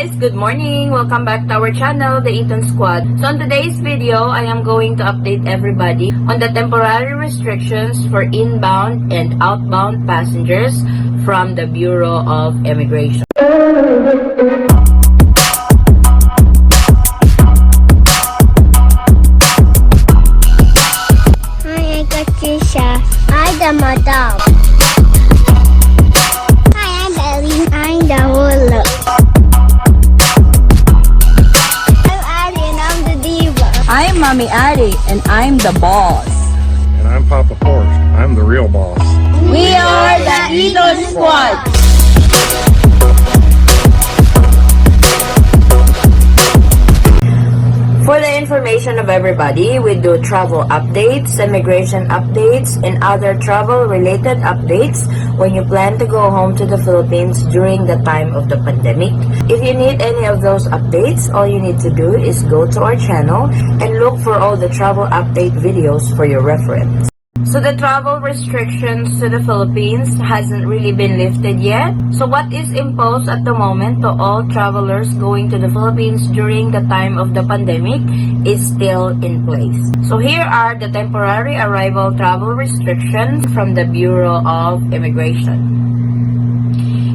guys! Good morning! Welcome back to our channel, the Eton Squad. So on today's video, I am going to update everybody on the temporary restrictions for inbound and outbound passengers from the Bureau of Immigration. Hi, I'm Patricia. I'm the madam. Hi, I'm Ellie. I'm the ruler. I'm Addie and I'm the diva. I'm Mommy Addie, and I'm the boss. And I'm Papa Forrest. I'm the real boss. We are the Eton Squad. For the information of everybody, we do travel updates, immigration updates, and other travel-related updates when you plan to go home to the Philippines during the time of the pandemic. If you need any of those updates, all you need to do is go to our channel and look for all the travel update videos for your reference. So the travel restrictions to the Philippines hasn't really been lifted yet. So what is imposed at the moment to all travelers going to the Philippines during the time of the pandemic is still in place. So here are the temporary arrival travel restrictions from the Bureau of Immigration.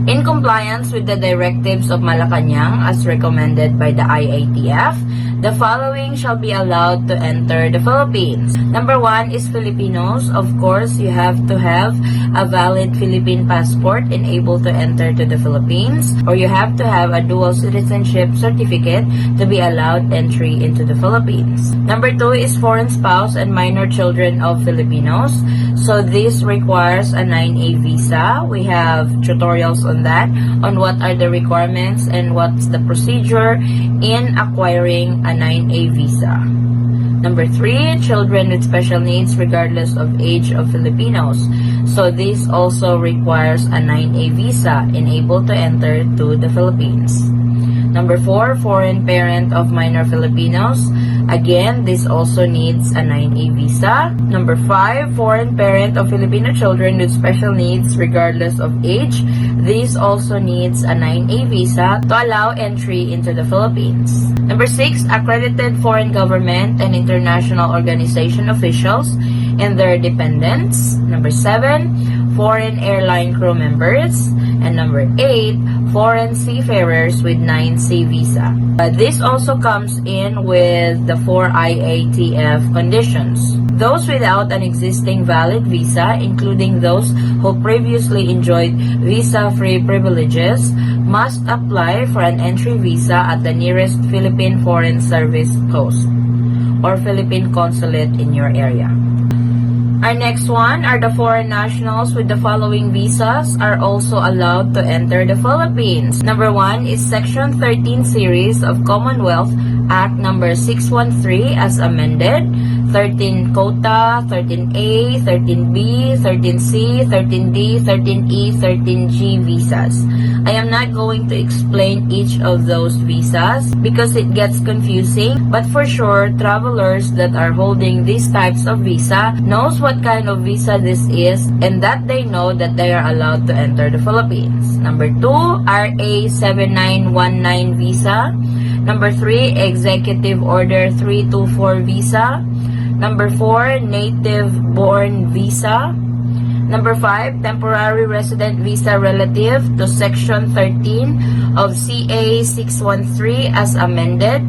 In compliance with the directives of Malacanang as recommended by the IATF, the following shall be allowed to enter the Philippines. Number 1 is Filipinos. Of course, you have to have a valid Philippine passport and able to enter to the Philippines, or you have to have a dual citizenship certificate to be allowed entry into the Philippines. Number 2 is foreign spouse and minor children of Filipinos. So this requires a 9A visa. We have tutorials on that, on what are the requirements and what's the procedure in acquiring a 9A visa. Number 3, children with special needs regardless of age of Filipinos. So this also requires a 9A visa and able to enter to the Philippines. Number 4, foreign parent of minor Filipinos. Again, this also needs a 9A visa. Number 5, foreign parent of Filipino children with special needs regardless of age. This also needs a 9A visa to allow entry into the Philippines. Number 6, accredited foreign government and international organization officials and their dependents. Number 7, foreign airline crew members. And number 8, foreign seafarers with 9C visa. This also comes in with the 4 IATF conditions. Those without an existing valid visa, including those who previously enjoyed visa-free privileges, must apply for an entry visa at the nearest Philippine Foreign Service post or Philippine consulate in your area. Our next one are the foreign nationals with the following visas are also allowed to enter the Philippines. Number 1 is Section 13 series of Commonwealth Act number 613 as amended. 13 quota, 13A, 13B, 13C, 13D, 13E, 13G visas. I am not going to explain each of those visas because it gets confusing, but for sure, travelers that are holding these types of visa knows what kind of visa this is and that they know that they are allowed to enter the Philippines. Number 2, RA 7919 visa. Number 3, Executive Order 324 visa. Number 4, native-born visa. Number 5, temporary resident visa relative to Section 13 of CA 613 as amended,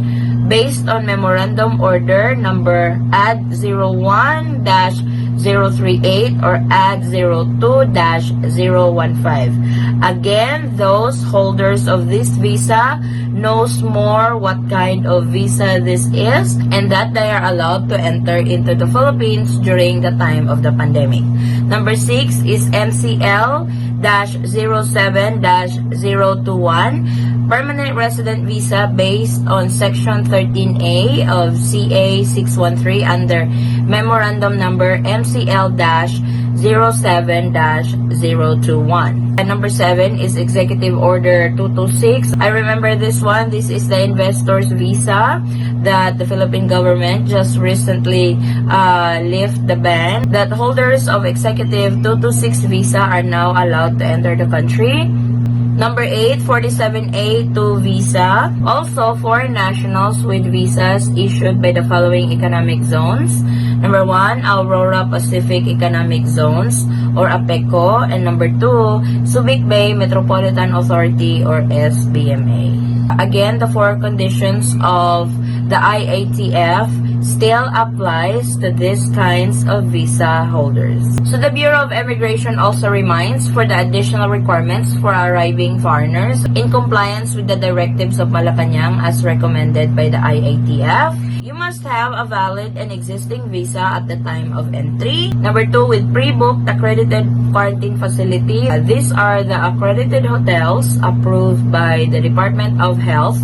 based on Memorandum Order number AD 01-038 or AD 02-015. Again, those holders of this visa knows more what kind of visa this is and that they are allowed to enter into the Philippines during the time of the pandemic. Number 6 is MCL-07-021, permanent resident visa based on Section 13A of CA 613 under Memorandum Number MCL-07-021. And number 7 is Executive Order 226. I remember this one. This is the investor's visa that the Philippine government just recently lifted the ban that holders of Executive 226 visa are now allowed to enter the country. Number 8, 47A2 visa. Also, foreign nationals with visas issued by the following economic zones. Number 1, Aurora Pacific Economic Zones or APECO. And number 2, Subic Bay Metropolitan Authority or SBMA. Again, the 4 conditions of the IATF still applies to these kinds of visa holders. So the Bureau of Immigration also reminds for the additional requirements for arriving foreigners in compliance with the directives of Malacanang as recommended by the IATF. You must have a valid and existing visa at the time of entry. Number 2, with pre-booked accredited quarantine facility. These are the accredited hotels approved by the Department of Health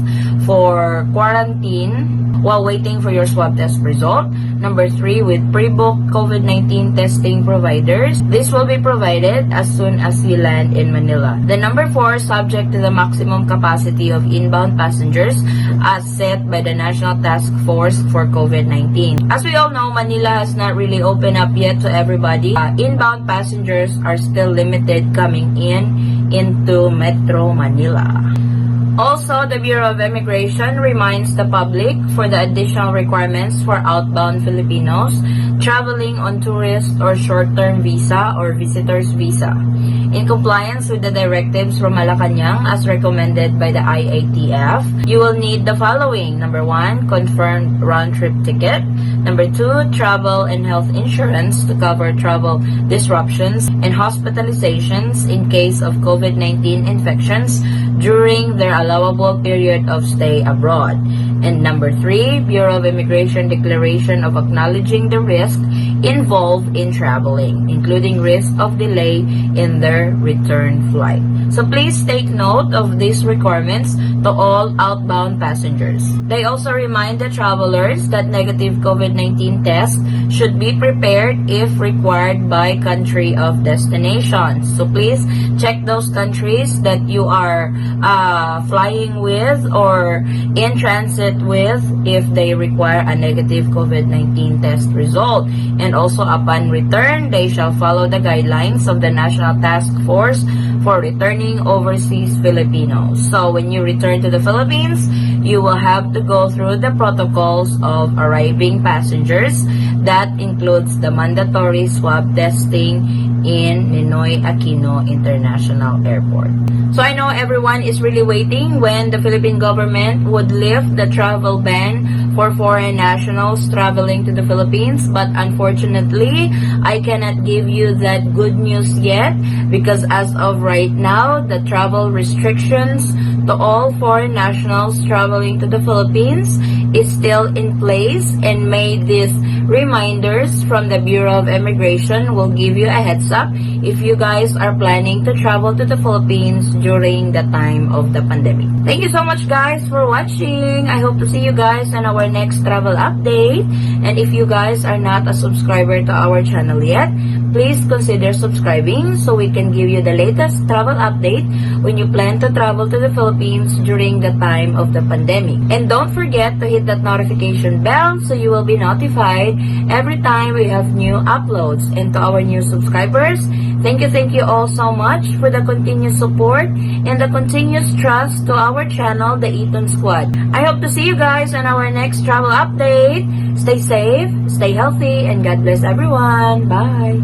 for quarantine while waiting for your swab test result. Number 3, with pre-booked COVID-19 testing providers. This will be provided as soon as you land in Manila. The number 4, subject to the maximum capacity of inbound passengers as set by the National Task Force for COVID-19. As we all know, Manila has not really opened up yet to everybody. Inbound passengers are still limited coming into Metro Manila. Also, the Bureau of Immigration reminds the public for the additional requirements for outbound Filipinos traveling on tourist or short-term visa or visitor's visa. In compliance with the directives from Malacanang as recommended by the IATF, you will need the following. Number 1, confirmed round-trip ticket. Number 2, travel and health insurance to cover travel disruptions and hospitalizations in case of COVID-19 infections during their allowable period of stay abroad. And number 3, Bureau of Immigration declaration of acknowledging the risk involved in traveling, including risk of delay in their return flight. So please take note of these requirements to all outbound passengers. They also remind the travelers that negative COVID-19 tests should be prepared if required by country of destination. So please check those countries that you are flying with or in transit with if they require a negative COVID-19 test result. And also upon return, they shall follow the guidelines of the National Task Force for returning overseas Filipinos. So when you return to the Philippines, you will have to go through the protocols of arriving passengers. That includes the mandatory swab testing in Ninoy Aquino International Airport. So I know everyone is really waiting when the Philippine government would lift the travel ban for foreign nationals traveling to the Philippines, but unfortunately, I cannot give you that good news yet because as of right now, the travel restrictions to all foreign nationals traveling to the Philippines is still in place, and may these reminders from the Bureau of Immigration will give you a heads up if you guys are planning to travel to the Philippines during the time of the pandemic. Thank you so much guys for watching. I hope to see you guys on our next travel update. And if you guys are not a subscriber to our channel yet, please consider subscribing so we can give you the latest travel update when you plan to travel to the Philippines during the time of the pandemic. And don't forget to hit that notification bell so you will be notified every time we have new uploads. And to our new subscribers, thank you all so much for the continuous support and the continuous trust to our channel, the Eton Squad. I hope to see you guys on our next travel update. Stay safe, stay healthy, and God bless everyone. Bye!